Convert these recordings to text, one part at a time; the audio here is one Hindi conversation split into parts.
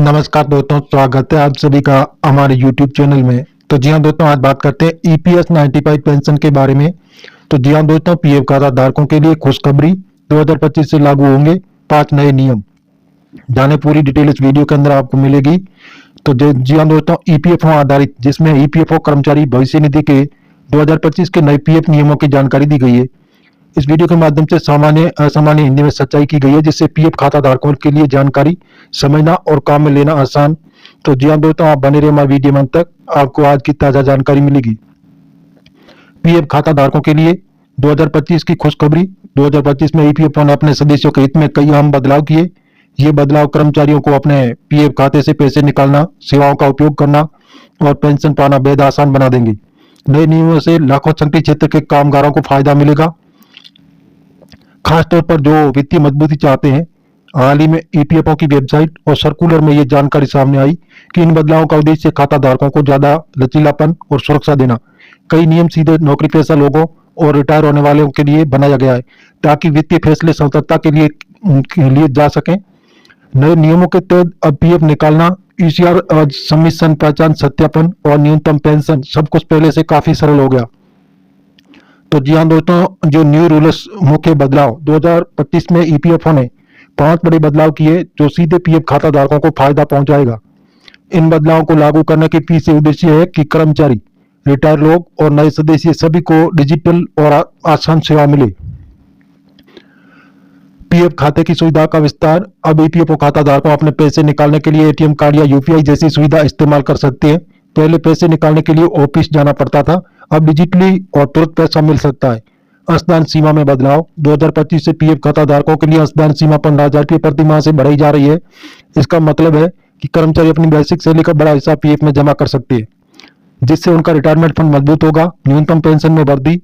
नमस्कार दोस्तों, स्वागत है आप सभी का हमारे YouTube चैनल में। तो जी हाँ दोस्तों, आज बात करते हैं EPS 95 पेंशन के बारे में। तो जी हाँ दोस्तों, पीएफ खाता धारकों के लिए खुशखबरी, 2025 से लागू होंगे 5 नए नियम। जाने पूरी डिटेल इस वीडियो के अंदर आपको मिलेगी। तो जी हाँ दोस्तों, EPFO आधारित, जिसमें EPFO कर्मचारी भविष्य निधि के 2025 के नए पीएफ नियमों की जानकारी दी गई है। इस वीडियो के माध्यम से सामान्य असामान्य हिंदी में सच्चाई की गई है, जिससे पीएफ खाता धारकों के लिए जानकारी समझना और काम में लेना आसान। तो जी हाँ दोस्तों, आप बने रहिए हमारे वीडियो में, अंत तक आपको आज की ताजा जानकारी मिलेगी। पीएफ खाता धारकों के लिए 2025 की खुशखबरी। 2025 में EPFO ने अपने सदस्यों के हित में कई अहम बदलाव किए। ये बदलाव कर्मचारियों को अपने पीएफ खाते से पैसे निकालना, सेवाओं का उपयोग करना और पेंशन पाना बेहद आसान बना देंगे। नए नियमों से लाखों संगठित क्षेत्र के कामगारों को फायदा मिलेगा, खासतौर पर जो वित्तीय मजबूती चाहते हैं। हाल ही में EPFO की वेबसाइट और सर्कुलर में ये जानकारी सामने आई कि इन बदलावों का उद्देश्य खाता धारकों को ज्यादा लचीलापन और सुरक्षा देना। कई नियम सीधे नौकरी पेशा लोगों और रिटायर होने वालों के लिए बनाया गया है, ताकि वित्तीय फैसले स्वतंत्रता के लिए जा सकें। नए नियमों के तहत अब पीएफ निकालना, ECR सबमिशन, पहचान सत्यापन और न्यूनतम पेंशन सब कुछ पहले से काफी सरल हो गया। तो जी हाँ दोस्तों, जो न्यू रूल्स मुख्य बदलाव 2025 में EPFO ने 5 बड़े बदलाव किए, जो सीधे पीएफ खाता धारकों को फायदा पहुंचाएगा। इन बदलावों को लागू करने के पीछे उद्देश्य है कि कर्मचारी, रिटायर लोग और नए सदस्य सभी को डिजिटल और आसान सेवा मिले। पीएफ खाते की सुविधा का विस्तार। अब EPFO खाता धारकों अपने पैसे निकालने के लिए ATM कार्ड या UPI जैसी सुविधा इस्तेमाल कर सकते हैं। पहले पैसे निकालने के लिए ऑफिस जाना पड़ता था, अब डिजिटली और तुरंत पैसा मिल सकता है। अंशदान सीमा में बदलाव। 2025 से पीएफ खाता धारकों के लिए अंशदान सीमा 15,000 रुपये प्रति माह से बढ़ाई जा रही है। इसका मतलब है कि कर्मचारी अपनी बेसिक सैलरी का बड़ा हिस्सा पीएफ में जमा कर सकते हैं, जिससे उनका रिटायरमेंट फंड मजबूत होगा। न्यूनतम पेंशन में वृद्धि।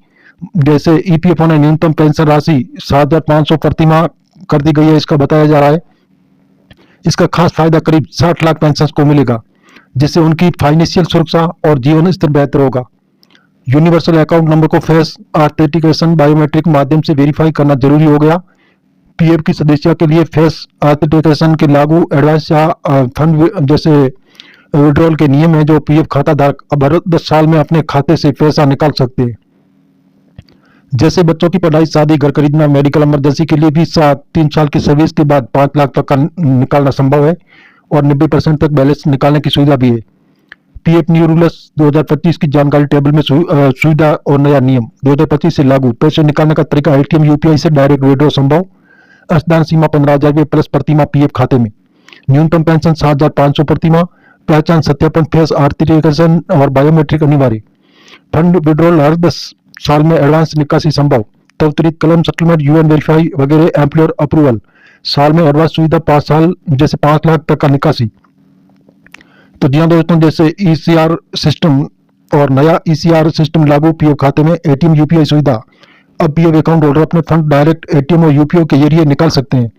जैसे EPFO ने न्यूनतम पेंशन राशि 7,500 प्रति माह कर दी गई है, इसका बताया जा रहा है। इसका खास फायदा करीब 60 लाख पेंशन को मिलेगा, जिससे उनकी फाइनेंशियल सुरक्षा और जीवन स्तर बेहतर होगा। यूनिवर्सल अकाउंट नंबर को फेस ऑथेंटिकेशन बायोमेट्रिक माध्यम से वेरीफाई करना जरूरी हो गया। पीएफ की सदस्य के लिए फेस ऑथेंटिकेशन के लागू एडवांस या फंड जैसे विड्रॉल के नियम है, जो पीएफ खाता धारक अब हर 10 साल में अपने खाते से पैसा निकाल सकते हैं। जैसे बच्चों की पढ़ाई, शादी, घर खरीदना, मेडिकल इमरजेंसी के लिए भी 3 साल की सर्विस के बाद 5 लाख तक का निकालना संभव है और 90% तक बैलेंस निकालने की सुविधा भी है। पीएफ न्यू रूल्स 2025 की जानकारी टेबल में सुविधा और नया नियम 2025 से लागू। पैसे निकालने का तरीका ATM UPI से डायरेक्ट विड्रॉ संभव। अंशदान सीमा 15,000 रुपये प्लस प्रति माह पीएफ खाते में। न्यूनतम पेंशन 7,500 प्रति माह। पहचान सत्यापन, फेस ऑथेंटिकेशन और बायोमेट्रिक अनिवार्य। फंड विड्रॉल हर 10 साल में एडवांस निकासी संभव। त्वरित क्लेम सेटलमेंट, UN वेरीफाई वगैरह। एम्प्लॉयर अप्रूवल, साल में एडवांस सुविधा 5 साल, जैसे 5 लाख तक का निकासी। तो जी हाँ दोस्तों, जैसे ECR सिस्टम और नया ECR सिस्टम लागू। पीएफ खाते में ATM UPI सुविधा। अब पीएफ अकाउंट होल्डर अपने फंड डायरेक्ट ATM और UPI के जरिए निकाल सकते हैं,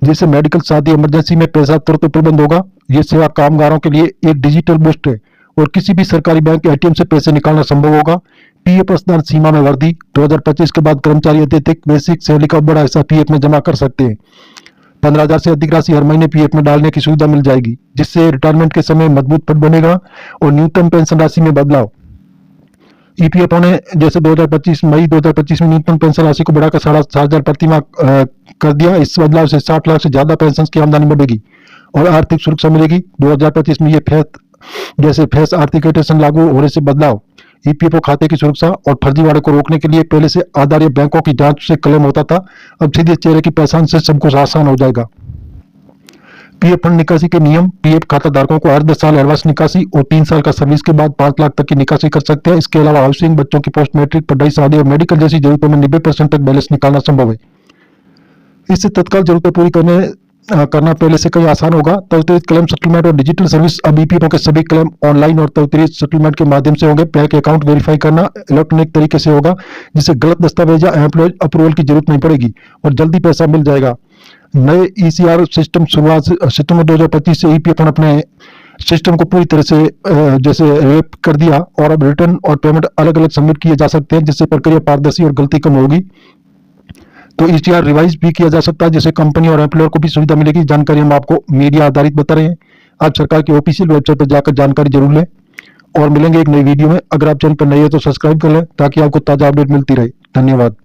जिससे मेडिकल, शादी, इमरजेंसी में पैसा तुरंत प्रबंध होगा। ये सेवा कामगारों के लिए एक डिजिटल बूस्ट है और किसी भी सरकारी बैंक ATM से पैसे निकालना संभव होगा। पीएफ अंशदान सीमा में वृद्धि। 2025 के बाद कर्मचारी अत्यधिक बेसिक सैलरी का बड़ा हिस्सा पीएफ में जमा कर सकते हैं। 15,000 से अधिक राशि हर महीने पीएफ में डालने की सुविधा मिल जाएगी, जिससे रिटायरमेंट के समय मजबूत फंड बनेगा। और न्यूनतम पेंशन राशि में बदलाव। EPFO ने जैसे 2025 मई 2025 में न्यूनतम पेंशन राशि को बढ़ाकर 7,500 प्रति माह कर दिया। इस बदलाव से 60 लाख से ज्यादा पेंशन की आमदनी बढ़ेगी और आर्थिक सुरक्षा मिलेगी। 2025 में ये फेस ऑथेंटिकेशन लागू होने से बदलाव। EPFO खाते की सुरक्षा और फर्जीवाड़े को रोकने के लिए पहले से आधार या बैंकों की जांच से क्लेम होता था, अब सीधे चेहरे की पहचान से सब कुछ आसान हो जाएगा। पीएफ फंड निकासी के नियम। पीएफ खाता धारकों को हर 10 साल एडवांस निकासी और 3 साल का सर्विस के बाद 5 लाख तक की निकासी कर सकते हैं। इसके अलावा हाउसिंग, बच्चों की पोस्ट मैट्रिक पढ़ाई, शादी और मेडिकल जैसी जरूरतों में 90% तक बैलेंस निकालना संभव है। इससे तत्काल जरूरतें पूरी करना पहले से कहीं आसान होगा। त्वरित क्लेम सेटलमेंट और डिजिटल सर्विस। अब EPFO के सभी क्लेम ऑनलाइन और त्वरित सेटलमेंट के माध्यम से होंगे। बैंक अकाउंट वेरीफाई करना इलेक्ट्रॉनिक तरीके से होगा, जिससे गलत दस्तावेज या एम्प्लॉय अप्रूवल की जरूरत नहीं पड़ेगी और जल्दी पैसा मिल जाएगा। नए ECR सिस्टम शुरुआत सितंबर 2025 से EPFO ने अपने सिस्टम को पूरी तरह से जैसे रेप कर दिया और अब रिटर्न और पेमेंट अलग अलग सबमिट किए जा सकते हैं, जिससे प्रक्रिया पारदर्शी और गलती कम होगी। तो ECR रिवाइज भी किया जा सकता है, जिससे कंपनी और एम्प्लॉयर को भी सुविधा मिलेगी। जानकारी हम आपको मीडिया आधारित बता रहे हैं। आप सरकार की ऑफिशियल वेबसाइट पर जाकर जानकारी जरूर लें और मिलेंगे एक नई वीडियो में। अगर आप चैनल पर नए हैं तो सब्सक्राइब कर लें ताकि आपको ताजा अपडेट मिलती रहे। धन्यवाद।